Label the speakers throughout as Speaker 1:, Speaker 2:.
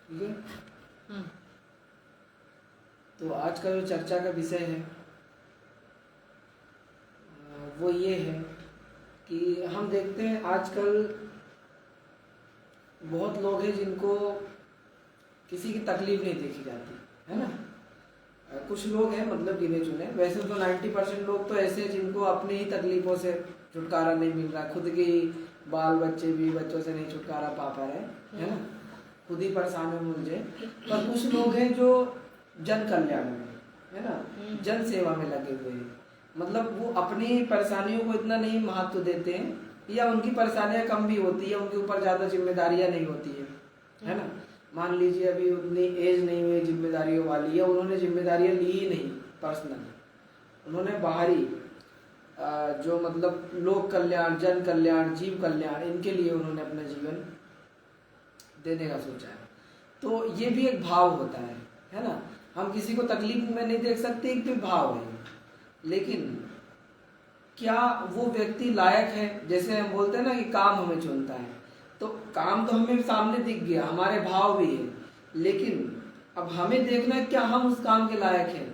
Speaker 1: ठीक है।
Speaker 2: हम्म।
Speaker 1: तो आज का जो चर्चा का विषय है वो ये है कि हम देखते हैं आजकल बहुत लोग हैं जिनको किसी की तकलीफ नहीं देखी जाती है ना। कुछ लोग हैं मतलब गिने चुने, वैसे तो 90% लोग तो ऐसे हैं जिनको अपनी ही तकलीफों से छुटकारा नहीं मिल रहा, खुद के बाल बच्चे भी बच्चों से नहीं छुटकारा पा रहे है ना, खुद ही परेशानी में उलझे। पर कुछ लोग हैं जो जन कल्याण में है ना, जन सेवा में लगे हुए हैं। मतलब वो अपनी परेशानियों को इतना नहीं महत्व देते हैं या उनकी परेशानियां कम भी होती है, उनके ऊपर ज़्यादा जिम्मेदारियां नहीं होती है ना। मान लीजिए अभी उतनी एज नहीं हुई जिम्मेदारियों वाली, या उन्होंने जिम्मेदारियां ली ही नहीं पर्सनल, उन्होंने बाहरी जो मतलब लोक कल्याण, जन कल्याण, जीव कल्याण, इनके लिए उन्होंने अपना जीवन देने का सोचा है। तो ये भी एक भाव होता है ना। हम किसी को तकलीफ में नहीं देख सकते, एक भी भाव है। लेकिन क्या वो व्यक्ति लायक है? जैसे हम बोलते हैं ना कि काम हमें चुनता है, तो काम तो हमें सामने दिख गया, हमारे भाव भी है, लेकिन अब हमें देखना है क्या हम उस काम के लायक हैं।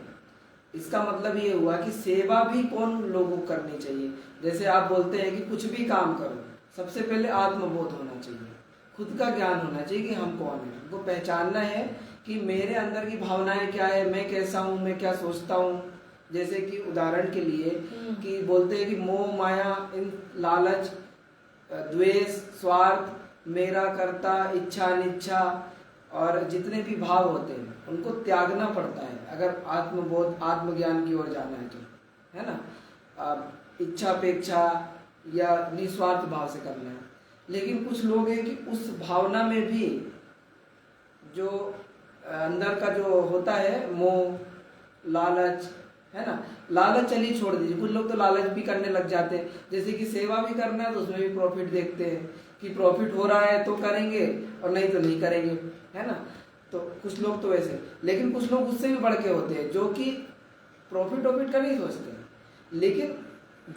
Speaker 1: इसका मतलब ये हुआ कि सेवा भी कौन लोगों को करनी चाहिए। जैसे आप बोलते हैं कि कुछ भी काम करो, सबसे पहले आत्मबोध होना चाहिए, खुद का ज्ञान होना चाहिए कि हम कौन हैं। हमको पहचानना है कि मेरे अंदर की भावनाएं क्या है, मैं कैसा हूँ, मैं क्या सोचता हूँ। जैसे कि उदाहरण के लिए कि बोलते हैं कि मोह माया, इन लालच, द्वेष, स्वार्थ, मेरा कर्ता, इच्छा अनिच्छा और जितने भी भाव होते हैं उनको त्यागना पड़ता है अगर आत्मबोध, आत्मज्ञान की ओर जाना है तो, है ना। इच्छा अपेक्षा या निस्वार्थ भाव से करना है। लेकिन कुछ लोग हैं कि उस भावना में भी जो अंदर का जो होता है मोह, लालच, है ना। लालच चलिए छोड़ दीजिए, कुछ लोग तो लालच भी करने लग जाते हैं। जैसे कि सेवा भी करना है तो उसमें भी प्रॉफिट देखते हैं कि प्रॉफिट हो रहा है तो करेंगे और नहीं तो नहीं करेंगे, है ना। तो कुछ लोग तो वैसे, लेकिन कुछ लोग उससे भी बढ़ के होते हैं जो कि प्रॉफिट का नहीं सोचते, लेकिन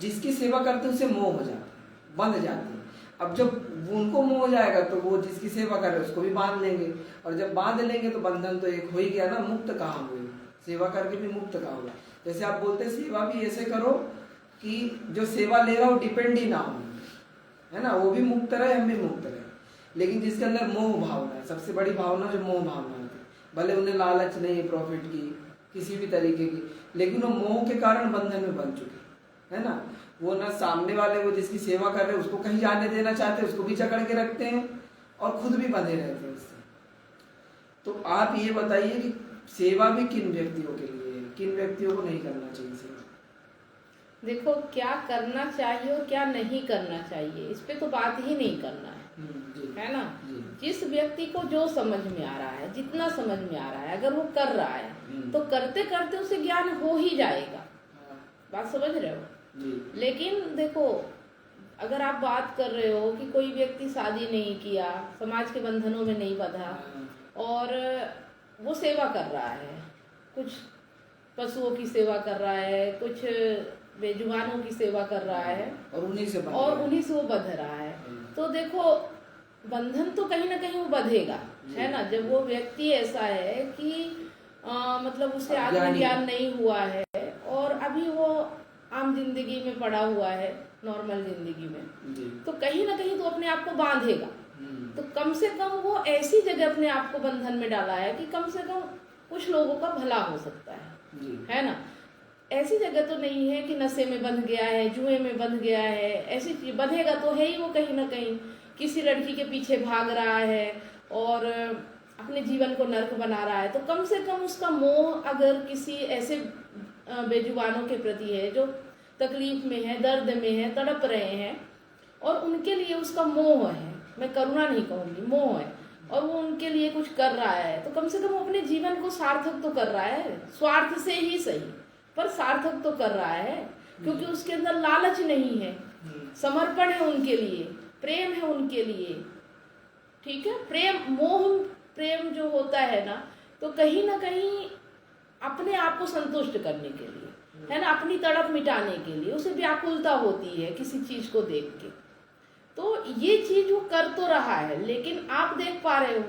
Speaker 1: जिसकी सेवा करते हैं उससे मोह हो जाता है, बंध जाते हैं। अब जब उनको मोह हो जाएगा तो वो जिसकी सेवा कर रहे हैं उसको भी बांध लेंगे, और जब बांध लेंगे तो बंधन तो एक हो ही गया ना, मुक्त कहाँ हुए, सेवा करके भी मुक्त कहाँ हुआ। जैसे आप बोलते हैं सेवा भी ऐसे करो कि जो सेवा ले रहा हो डिपेंड ही ना हो, है ना, वो भी मुक्त रहे, हम भी मुक्त रहे। लेकिन जिसके अंदर मोह भावना है, सबसे बड़ी भावना जो मोह भावना है, भले उन्हें लालच नहीं है प्रॉफिट की किसी भी तरीके की, लेकिन वो मोह के कारण बंधन में बन चुके, है ना। वो ना सामने वाले वो जिसकी सेवा कर रहे हैं उसको कहीं जाने देना चाहते, उसको भी जकड़ के रखते हैं और खुद भी बंधे रहते हैं उससे। तो आप ये बताइए कि सेवा भी किन व्यक्तियों के लिए है, किन व्यक्तियों को नहीं करना चाहिए सेवा?
Speaker 2: देखो, क्या करना चाहिए और क्या नहीं करना चाहिए इस पे तो बात ही नहीं करना है ना। जिस व्यक्ति को जो समझ में आ रहा है, जितना समझ में आ रहा है, अगर वो कर रहा है तो करते करते उसे ज्ञान हो ही जाएगा। बात समझ रहे हो। लेकिन देखो, अगर आप बात कर रहे हो कि कोई व्यक्ति शादी नहीं किया, समाज के बंधनों में नहीं बंधा और वो सेवा कर रहा है, कुछ पशुओं की सेवा कर रहा है, कुछ बेजुबानों की सेवा कर रहा है
Speaker 1: और उन्हीं से
Speaker 2: वो बंध रहा है, तो देखो बंधन तो कहीं ना कहीं वो बंधेगा, है ना। जब वो व्यक्ति ऐसा है कि मतलब उसे आत्मज्ञान नहीं हुआ है और अभी वो आम जिंदगी में पड़ा हुआ है, नॉर्मल जिंदगी में, तो कहीं ना कहीं तो अपने आप को बांधेगा। तो कम से कम वो ऐसी जगह अपने आप को बंधन में डाला है कि कम से कम कुछ लोगों का भला हो सकता है ना। ऐसी जगह तो नहीं है कि नशे में बंध गया है, जुए में बंध गया है, ऐसी चीज बंधेगा तो है ही वो कहीं ना कहीं किसी लड़की के पीछे भाग रहा है और अपने जीवन को नर्क बना रहा है। तो कम से कम उसका मोह अगर किसी ऐसे बेजुबानों के प्रति है जो तकलीफ में है, दर्द में है, तड़प रहे हैं और उनके लिए उसका मोह है, मैं करुणा नहीं कहूंगी, मोह है, और वो उनके लिए कुछ कर रहा है, तो कम से कम अपने जीवन को सार्थक तो कर रहा है, स्वार्थ से ही सही पर सार्थक तो कर रहा है, क्योंकि उसके अंदर लालच नहीं है, समर्पण है उनके लिए, प्रेम है उनके लिए। ठीक है, प्रेम, मोह प्रेम जो होता है ना, तो कहीं ना कहीं अपने आप को संतुष्ट करने के लिए, है ना, अपनी तड़प मिटाने के लिए उसे व्याकुलता होती है किसी चीज को देख के। तो ये चीज वो कर तो रहा है, लेकिन आप देख पा रहे हो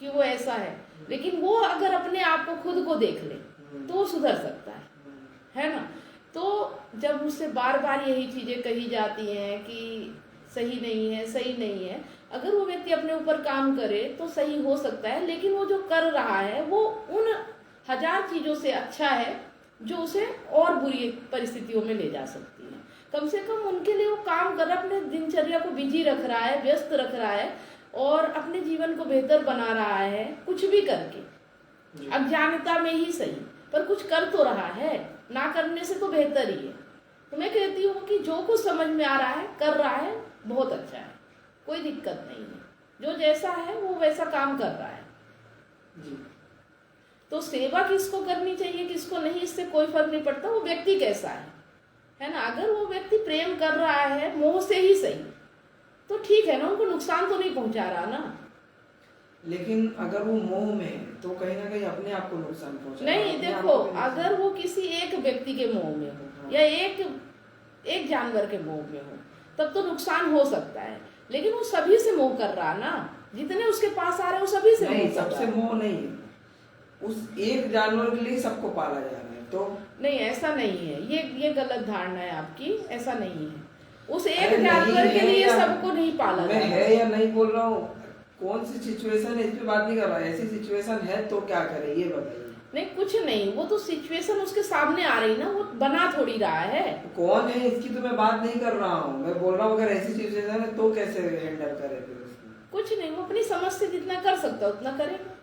Speaker 2: कि वो ऐसा है, लेकिन वो अगर अपने आप को खुद को देख ले तो वो सुधर सकता है ना। तो जब उससे बार बार यही चीजें कही जाती हैं कि सही नहीं है, सही नहीं है, अगर वो व्यक्ति अपने ऊपर काम करे तो सही हो सकता है, लेकिन वो जो कर रहा है वो उन 1000 चीजों से अच्छा है जो उसे और बुरी परिस्थितियों में ले जा सकती है। कम से कम उनके लिए वो काम कर रहा है, अपने दिनचर्या को बिजी रख रहा है, व्यस्त रख रहा है और अपने जीवन को बेहतर बना रहा है, कुछ भी करके, अज्ञानता में ही सही, पर कुछ कर तो रहा है, ना करने से तो बेहतर ही है। तो मैं कहती हूँ कि जो कुछ समझ में आ रहा है, कर रहा है, बहुत अच्छा है, कोई दिक्कत नहीं है। जो जैसा है वो वैसा काम कर रहा है
Speaker 1: जी।
Speaker 2: तो सेवा किसको करनी चाहिए, किसको नहीं, इससे कोई फर्क नहीं पड़ता, वो व्यक्ति कैसा है ना। अगर वो व्यक्ति प्रेम कर रहा है मोह से ही सही तो ठीक है ना, उनको नुकसान तो नहीं पहुंचा रहा ना।
Speaker 1: लेकिन अगर वो मोह में है तो कहीं ना कहीं अपने आप को नुकसान पहुंचा
Speaker 2: नहीं, देखो, अगर वो किसी एक व्यक्ति के मोह में हो या एक जानवर के मोह में हो तब तो नुकसान हो सकता है, लेकिन वो सभी से मोह कर रहा ना, जितने उसके पास आ रहे हैं वो सभी से
Speaker 1: नहीं,
Speaker 2: मोह कर
Speaker 1: सबसे
Speaker 2: रहा है।
Speaker 1: मोह नहीं है, उस एक जानवर के लिए सबको पाला जा रहा है। तो
Speaker 2: नहीं, ऐसा नहीं है, ये गलत धारणा है आपकी, ऐसा नहीं है। उस एक
Speaker 1: अरे
Speaker 2: जानवर
Speaker 1: नहीं
Speaker 2: के
Speaker 1: है
Speaker 2: लिए
Speaker 1: या-
Speaker 2: सबको नहीं पाला
Speaker 1: मैं
Speaker 2: जा रहा
Speaker 1: है या नहीं बोल रहा हूँ, कौन सी सिचुएशन है इस पे बात नहीं कर रहा, ऐसी सिचुएशन है तो क्या करे ये बताइए।
Speaker 2: नहीं, कुछ नहीं, वो तो सिचुएशन उसके सामने आ रही ना, वो बना थोड़ी रहा है।
Speaker 1: कौन है इसकी तो मैं बात नहीं कर रहा हूँ, मैं बोल रहा हूँ अगर ऐसी सिचुएशन है तो कैसे हैंडल करे फिर उसको।
Speaker 2: कुछ नहीं, वो अपनी समझ से जितना कर सकता है उतना करेगा।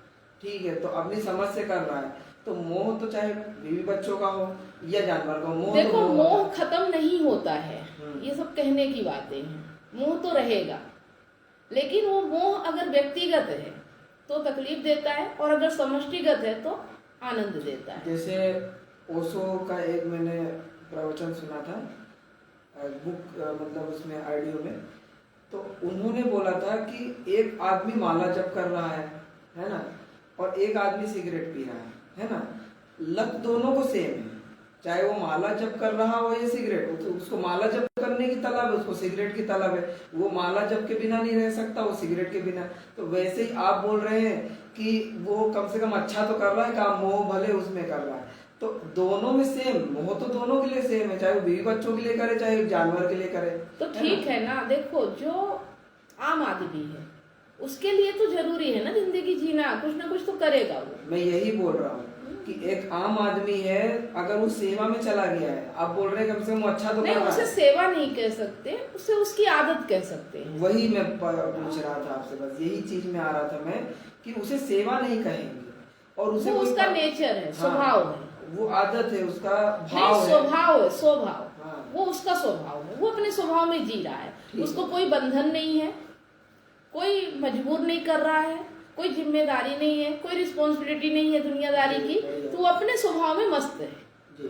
Speaker 1: ठीक है, तो अपनी समझ से कर रहा है, तो मोह तो चाहे बीवी बच्चों का हो या जानवर का हो, मोह
Speaker 2: देखो,
Speaker 1: तो
Speaker 2: मोह खत्म नहीं होता है,
Speaker 1: हम्म।
Speaker 2: ये सब कहने की बातें हैं। मोह तो रहेगा, लेकिन वो मोह अगर व्यक्तिगत है तो तकलीफ देता है और अगर समष्टिगत है तो आनंद देता है।
Speaker 1: जैसे ओशो का एक मैंने प्रवचन सुना था, बुक मतलब उसमें ऑडियो में, तो उन्होंने बोला था कि एक आदमी माला जप कर रहा है ना, और एक आदमी सिगरेट पी रहा है ना, लत दोनों को सेम है, चाहे वो माला जप कर रहा हो या सिगरेट, उसको माला जप करने की तलब है, उसको सिगरेट की तलब है, वो माला जप के बिना नहीं रह सकता, वो सिगरेट के बिना। तो वैसे ही आप बोल रहे हैं कि वो कम से कम अच्छा तो कर रहा है काम, मोह भले उसमें कर रहा है, तो दोनों में सेम, मोह तो दोनों के लिए सेम है, चाहे वो बीवी बच्चों के लिए करे चाहे जानवर के लिए करे,
Speaker 2: तो ठीक है ना। देखो, जो आम आदमी है उसके लिए तो जरूरी है ना जिंदगी जीना, कुछ ना कुछ तो करेगा वो।
Speaker 1: मैं यही बोल रहा हूँ कि एक आम आदमी है, अगर वो सेवा में चला गया है, आप बोल रहे हैं कम से कम अच्छा तो
Speaker 2: नहीं,
Speaker 1: कर रहा
Speaker 2: उसे
Speaker 1: है,
Speaker 2: सेवा नहीं कह सकते, उसे उसकी आदत कह सकते हैं।
Speaker 1: वही मैं पूछ रहा था आपसे, बस यही चीज में आ रहा था मैं कि उसे सेवा नहीं कहेंगे, और उसे
Speaker 2: वो
Speaker 1: कोई
Speaker 2: उसका नेचर है,
Speaker 1: हाँ,
Speaker 2: स्वभाव है,
Speaker 1: वो आदत है, उसका
Speaker 2: नहीं,
Speaker 1: भाव है,
Speaker 2: स्वभाव है, स्वभाव,
Speaker 1: हाँ।
Speaker 2: वो उसका स्वभाव है, वो अपने स्वभाव में जी रहा है,
Speaker 1: ठीक
Speaker 2: उसको
Speaker 1: है।
Speaker 2: कोई बंधन नहीं है, कोई मजबूर नहीं कर रहा है, कोई जिम्मेदारी नहीं है, कोई रिस्पॉन्सिबिलिटी नहीं है दुनियादारी की, तो वो अपने स्वभाव में मस्त है।
Speaker 1: जी,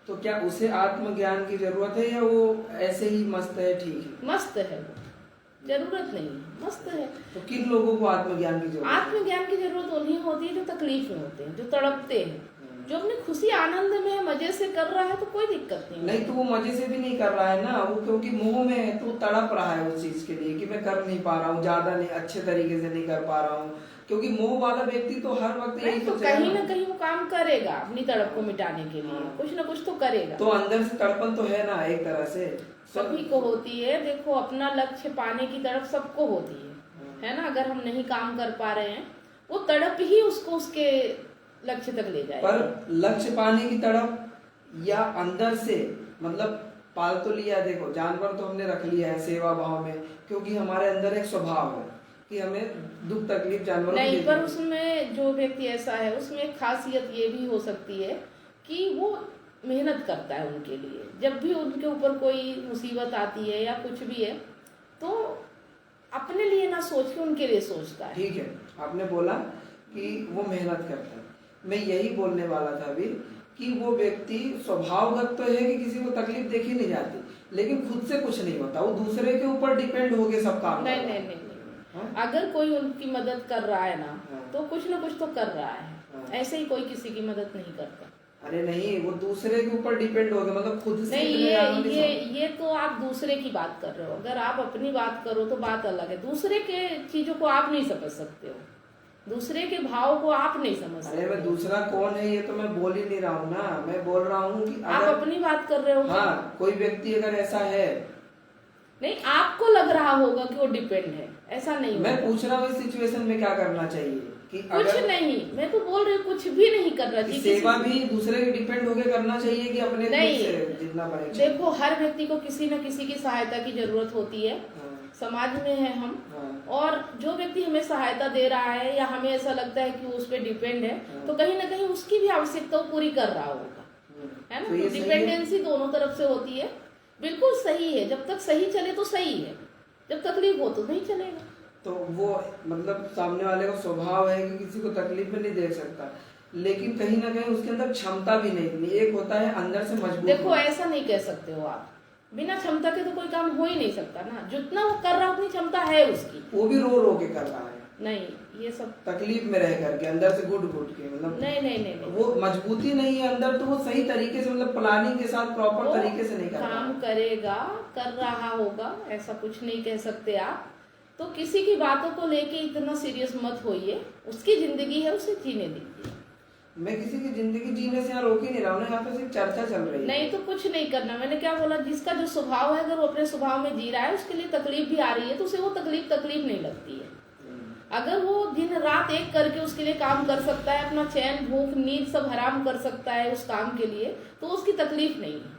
Speaker 1: तो क्या उसे आत्मज्ञान की जरूरत है या वो ऐसे ही मस्त है? ठीक है,
Speaker 2: मस्त है वो, जरूरत नहीं है, मस्त है।
Speaker 1: तो किन लोगों को आत्मज्ञान की जरूरत है?
Speaker 2: आत्मज्ञान की जरूरत उन्हीं होती है जो तकलीफ में होते हैं, जो तड़पते हैं, जो अपनी खुशी आनंद में मजे से कर रहा है तो कोई दिक्कत
Speaker 1: नहीं, तो वो मजे से भी नहीं कर रहा है ना, वो क्योंकि मोह में है, तो वो तड़प रहा है उस चीज के लिए कि मैं कर नहीं पा रहा हूँ, ज्यादा नहीं, अच्छे तरीके से नहीं कर पा रहा हूँ, क्योंकि मोह वाला व्यक्ति तो हर वक्त यही
Speaker 2: तो
Speaker 1: सोचेगा
Speaker 2: कहीं ना कहीं वो काम करेगा अपनी तड़प को मिटाने के लिए, कुछ ना कुछ तो करेगा।
Speaker 1: तो अंदर से तड़पन तो है ना एक तरह से,
Speaker 2: सभी को होती है। देखो, अपना लक्ष्य पाने की तड़प सबको होती है ना। अगर हम नहीं काम कर पा रहे हैं, वो तड़प ही उसको उसके लक्ष्य तक ले जाएगी।
Speaker 1: पर लक्ष्य पाने की तड़प या अंदर से, मतलब पाल तो लिया, देखो जानवर तो हमने रख लिया है सेवा भाव में, क्योंकि हमारे अंदर एक स्वभाव है कि हमें दुख तकलीफ जानवरों की
Speaker 2: नहीं,
Speaker 1: देती
Speaker 2: पर
Speaker 1: है।
Speaker 2: उसमें जो व्यक्ति ऐसा है उसमें एक खासियत ये भी हो सकती है कि वो मेहनत करता है उनके लिए। जब भी उनके ऊपर कोई मुसीबत आती है या कुछ भी है तो अपने लिए ना सोच के उनके लिए सोचता है।
Speaker 1: ठीक है, आपने बोला कि वो मेहनत करता है, मैं यही बोलने वाला था अभी कि वो व्यक्ति स्वभावगत तो है कि किसी को तकलीफ देखी नहीं जाती, लेकिन खुद से कुछ नहीं होता, वो दूसरे के ऊपर डिपेंड हो गए सब काम।
Speaker 2: नहीं नहीं नहीं, नहीं। अगर कोई उनकी मदद कर रहा है ना, तो कुछ ना कुछ तो कर रहा है। ऐसे ही कोई किसी की मदद नहीं करता।
Speaker 1: अरे नहीं, वो दूसरे के ऊपर डिपेंड हो गए, मतलब खुद से
Speaker 2: नहीं, ये तो आप दूसरे की बात कर रहे हो। अगर आप अपनी बात करो तो बात अलग है, दूसरे के चीजों को आप नहीं समझ सकते हो। दूसरे के भाव को आप नहीं समझ
Speaker 1: अरे
Speaker 2: सकते।
Speaker 1: मैं दूसरा कौन है ये तो मैं बोल ही नहीं रहा हूँ ना, मैं बोल रहा हूँ कि
Speaker 2: आप
Speaker 1: अगर
Speaker 2: अपनी बात कर रहे हो।
Speaker 1: हाँ कोई व्यक्ति अगर ऐसा है,
Speaker 2: नहीं, आपको लग रहा होगा कि वो डिपेंड है, ऐसा नहीं
Speaker 1: मैं
Speaker 2: होगा।
Speaker 1: पूछ रहा हूँ इस सिचुएशन में क्या करना चाहिए कि
Speaker 2: कुछ
Speaker 1: अगर
Speaker 2: नहीं, मैं तो बोल रही हूँ कुछ भी नहीं करना
Speaker 1: कि
Speaker 2: चाहिए।
Speaker 1: सेवा भी दूसरे के डिपेंड होके करना चाहिए कि अपने खुद
Speaker 2: नहीं,
Speaker 1: से जितना पड़ेगा।
Speaker 2: देखो हर व्यक्ति को किसी न किसी की सहायता की जरूरत होती है।
Speaker 1: हाँ,
Speaker 2: समाज में है हम,
Speaker 1: हाँ,
Speaker 2: और जो व्यक्ति हमें सहायता दे रहा है या हमें ऐसा लगता है कि वो उस पर डिपेंड है,
Speaker 1: हाँ।
Speaker 2: तो कहीं ना कहीं उसकी भी आवश्यकता वो पूरी कर रहा होगा, है ना।
Speaker 1: तो ये
Speaker 2: तो
Speaker 1: सही है।
Speaker 2: डिपेंडेंसी दोनों तरफ से होती है, बिल्कुल सही है। जब तक सही चले तो सही है, जब तकलीफ हो तो नहीं चलेगा।
Speaker 1: तो वो मतलब सामने वाले का स्वभाव है कि किसी को तकलीफ में नहीं दे सकता, लेकिन कहीं ना कहीं उसके अंदर क्षमता भी नहीं। एक होता है अंदर से मजबूत
Speaker 2: देखो
Speaker 1: होना।
Speaker 2: ऐसा नहीं कह सकते हो आप, बिना क्षमता के तो कोई काम हो ही नहीं सकता ना। जितना वो कर रहा है उतनी क्षमता है उसकी।
Speaker 1: वो भी रो रो के कर रहा है,
Speaker 2: नहीं, ये सब
Speaker 1: तकलीफ में रह करके, अंदर से घुट घुट के, मतलब
Speaker 2: नहीं नहीं नहीं, नहीं।
Speaker 1: वो मजबूती नहीं है अंदर, तो वो सही तरीके से मतलब प्लानिंग के साथ प्रॉपर
Speaker 2: वो
Speaker 1: तरीके से नहीं कर
Speaker 2: काम
Speaker 1: रहा।
Speaker 2: करेगा, कर रहा होगा, ऐसा कुछ नहीं कह सकते आप। तो किसी की बातों को लेके इतना सीरियस मत होइए, उसकी जिंदगी है, उसे जीने दीजिए।
Speaker 1: मैं किसी की जिंदगी जीने से यहाँ रोक ही नहीं रहा हूँ ना, यहाँ पे सिर्फ चर्चा चल रही है।
Speaker 2: नहीं तो कुछ नहीं करना। मैंने क्या बोला, जिसका जो स्वभाव है, अगर वो अपने स्वभाव में जी रहा है, उसके लिए तकलीफ भी आ रही है, तो उसे वो तकलीफ नहीं लगती है। अगर वो दिन रात एक करके उसके लिए काम कर सकता है, अपना चैन भूख नींद सब हराम कर सकता है उस काम के लिए, तो उसकी तकलीफ नहीं है,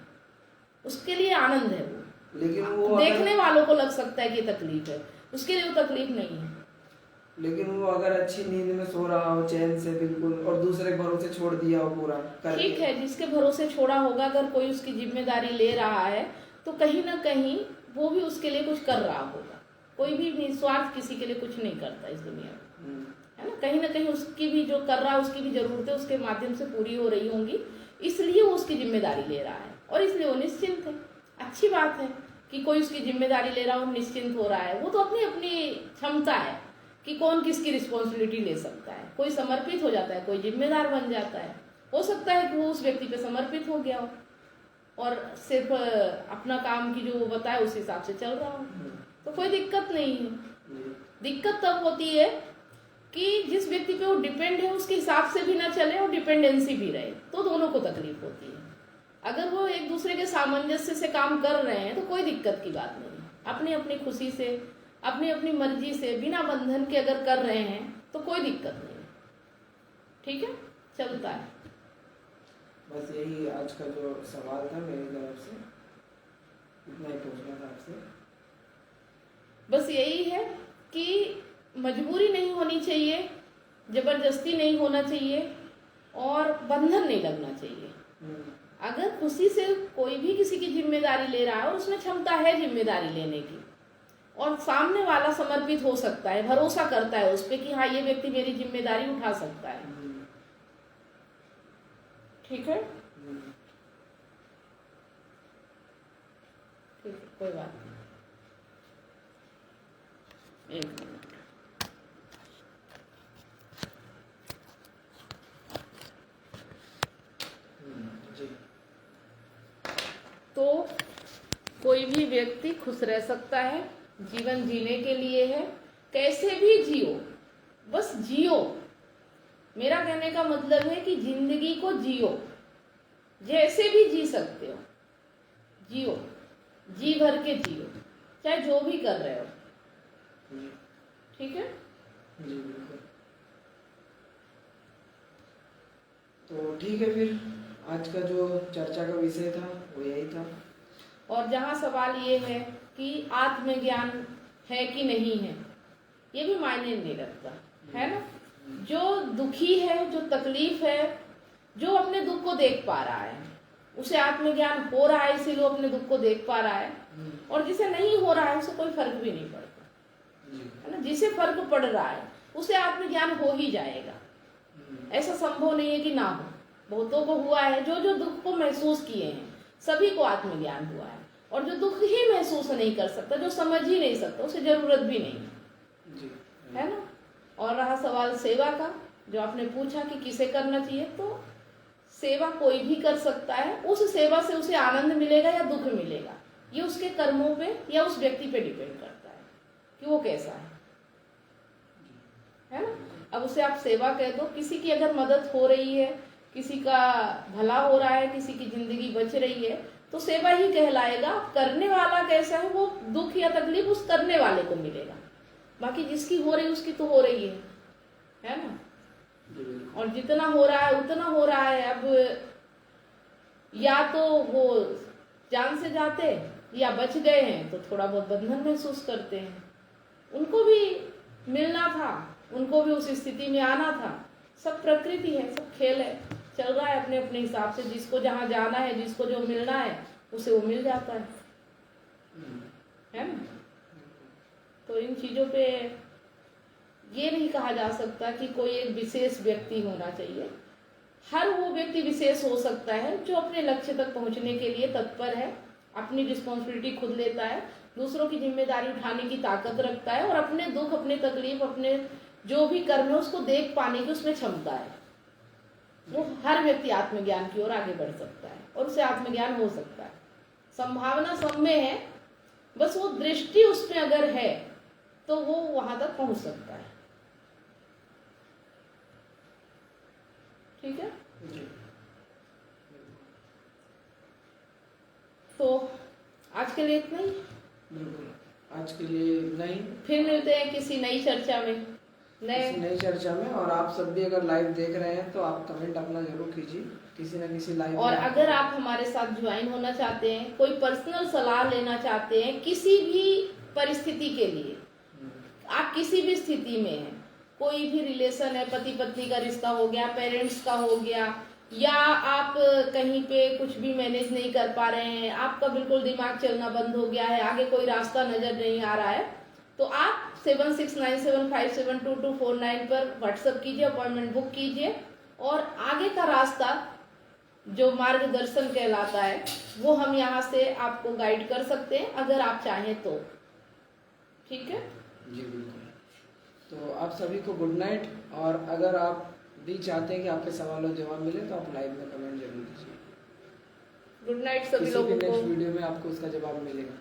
Speaker 2: उसके लिए आनंद है वो।
Speaker 1: लेकिन वो
Speaker 2: देखने वालों को लग सकता है कि तकलीफ है, उसके लिए वो तकलीफ नहीं है।
Speaker 1: लेकिन वो अगर अच्छी नींद में सो रहा हो चैन से बिल्कुल, और दूसरे के भरोसे छोड़ दिया हो पूरा करके।
Speaker 2: ठीक है, जिसके भरोसे छोड़ा होगा, अगर कोई उसकी जिम्मेदारी ले रहा है, तो कहीं ना कहीं वो भी उसके लिए कुछ कर रहा होगा। कोई भी निस्वार्थ किसी के लिए कुछ नहीं करता इस दुनिया में, है ना कहीं उसकी भी जो कर रहा है उसकी भी जरूरतें उसके माध्यम से पूरी हो रही होंगी, इसलिए वो उसकी जिम्मेदारी ले रहा है, और इसलिए वो निश्चिंत है। अच्छी बात है कि कोई उसकी जिम्मेदारी ले रहा हो, निश्चिंत हो रहा है। वो तो अपनी अपनी क्षमता है कि कौन किसकी रिस्पॉन्सिबिलिटी ले सकता है। कोई समर्पित हो जाता है, कोई जिम्मेदार बन जाता है। हो सकता है कि वो उस व्यक्ति पे समर्पित हो गया हो और सिर्फ अपना काम की जो वो बताए उस हिसाब से चल रहा हो, तो कोई दिक्कत नहीं है। दिक्कत तब होती है कि जिस व्यक्ति पे वो डिपेंड है उसके हिसाब से भी ना चले और डिपेंडेंसी भी रहे, तो दोनों को तकलीफ होती है। अगर वो एक दूसरे के सामंजस्य से काम कर रहे हैं तो कोई दिक्कत की बात नहीं। अपनी अपनी खुशी से, अपनी अपनी मर्जी से, बिना बंधन के अगर कर रहे हैं तो कोई दिक्कत नहीं। ठीक है, चलता है।
Speaker 1: बस यही आज का जो सवाल था मेरी तरफ से, इतना ही पूछना था आपसे।
Speaker 2: बस यही है कि मजबूरी नहीं होनी चाहिए, जबरदस्ती नहीं होना चाहिए, और बंधन नहीं लगना चाहिए। अगर खुशी से कोई भी किसी की जिम्मेदारी ले रहा है और उसमें क्षमता है जिम्मेदारी लेने की, और सामने वाला समर्पित हो सकता है, भरोसा करता है उस पर कि हाँ ये व्यक्ति मेरी जिम्मेदारी उठा सकता है, ठीक है, ठीक है, कोई बात नहीं। एक मिनट। तो कोई भी व्यक्ति खुश रह सकता है, जीवन जीने के लिए है, कैसे भी जियो, बस जियो। मेरा कहने का मतलब है कि जिंदगी को जियो, जैसे भी जी सकते हो जियो, जी भर के जियो, चाहे जो भी कर रहे हो। ठीक है
Speaker 1: जी बिल्कुल। तो ठीक है, फिर आज का जो चर्चा का विषय था वो यही था।
Speaker 2: और जहाँ सवाल ये है कि आत्मज्ञान है कि नहीं है, ये भी मायने नहीं रखता, है ना। जो दुखी है, जो तकलीफ है, जो अपने दुख को देख पा रहा है, उसे आत्मज्ञान हो रहा है, इसीलिए वो अपने दुख को देख पा रहा है। और जिसे नहीं हो रहा है उसे कोई फर्क भी नहीं पड़ता, है ना। जिसे फर्क पड़ रहा है उसे आत्मज्ञान हो ही जाएगा। ऐसा संभव नहीं है कि ना हो, बहुतों को हुआ है। जो जो दुख को महसूस किए हैं सभी को आत्मज्ञान हुआ है। और जो दुख ही महसूस नहीं कर सकता, जो समझ ही नहीं सकता, उसे जरूरत भी नहीं है ना। और रहा सवाल सेवा का, जो आपने पूछा कि किसे करना चाहिए, तो सेवा कोई भी कर सकता है। उस सेवा से उसे आनंद मिलेगा या दुख मिलेगा, ये उसके कर्मों पे या उस व्यक्ति पे डिपेंड करता है कि वो कैसा है ना। अब उसे आप सेवा कह दो, किसी की अगर मदद हो रही है, किसी का भला हो रहा है, किसी की जिंदगी बच रही है, तो सेवा ही कहलाएगा। करने वाला कैसा है, वो दुख या तकलीफ उस करने वाले को मिलेगा, बाकी जिसकी हो रही उसकी तो हो रही है ना। और जितना हो रहा है उतना हो रहा है। अब या तो वो जान से जाते या बच गए हैं तो थोड़ा बहुत बंधन महसूस करते हैं। उनको भी मिलना था, उनको भी उस स्थिति में आना था। सब प्रकृति है, सब खेल है, चल रहा है अपने अपने हिसाब से। जिसको जहाँ जाना है, जिसको जो मिलना है, उसे वो मिल जाता है ना। तो इन चीजों पे ये नहीं कहा जा सकता कि कोई एक विशेष व्यक्ति होना चाहिए। हर वो व्यक्ति विशेष हो सकता है जो अपने लक्ष्य तक पहुंचने के लिए तत्पर है, अपनी रिस्पॉन्सिबिलिटी खुद लेता है, दूसरों की जिम्मेदारी उठाने की ताकत रखता है, और अपने दुख, अपने तकलीफ, अपने जो भी कर्म है उसको देख पाने की उसमें क्षमता है। वो हर व्यक्ति आत्मज्ञान की ओर आगे बढ़ सकता है और उसे आत्मज्ञान हो सकता है। संभावना सब में है, बस वो दृष्टि उसमें अगर है तो वो वहां तक पहुंच सकता है। ठीक है, तो आज के लिए इतना ही।
Speaker 1: बिल्कुल, आज के लिए नहीं,
Speaker 2: फिर मिलते हैं किसी नई चर्चा में,
Speaker 1: नई चर्चा में। और आप सब भी अगर लाइव देख रहे हैं तो आप कमेंट अपना जरूर कीजिए किसी न किसी लाइव।
Speaker 2: और अगर आप हमारे साथ ज्वाइन होना चाहते हैं, कोई पर्सनल सलाह लेना चाहते हैं किसी भी परिस्थिति के लिए, आप किसी भी स्थिति में हैं, कोई भी रिलेशन है, पति पत्नी का रिश्ता हो गया, पेरेंट्स का हो गया, या आप कहीं पे कुछ भी मैनेज नहीं कर पा रहे हैं, आपका बिल्कुल दिमाग चलना बंद हो गया है, आगे कोई रास्ता नजर नहीं आ रहा है, तो आप 7697572249 पर व्हाट्सएप कीजिए, अपॉइंटमेंट बुक कीजिए, और आगे का रास्ता जो मार्गदर्शन कहलाता है वो हम यहाँ से आपको गाइड कर सकते हैं अगर आप चाहें तो। ठीक है
Speaker 1: जी, बिल्कुल। तो आप सभी को गुड नाइट। और अगर आप भी चाहते हैं कि आपके सवालों जवाब मिले तो आप लाइव में कमेंट जरूर कीजिए।
Speaker 2: गुड नाइट सभी लोगों को।
Speaker 1: नेक्स्ट वीडियो में आपको उसका जवाब मिलेगा।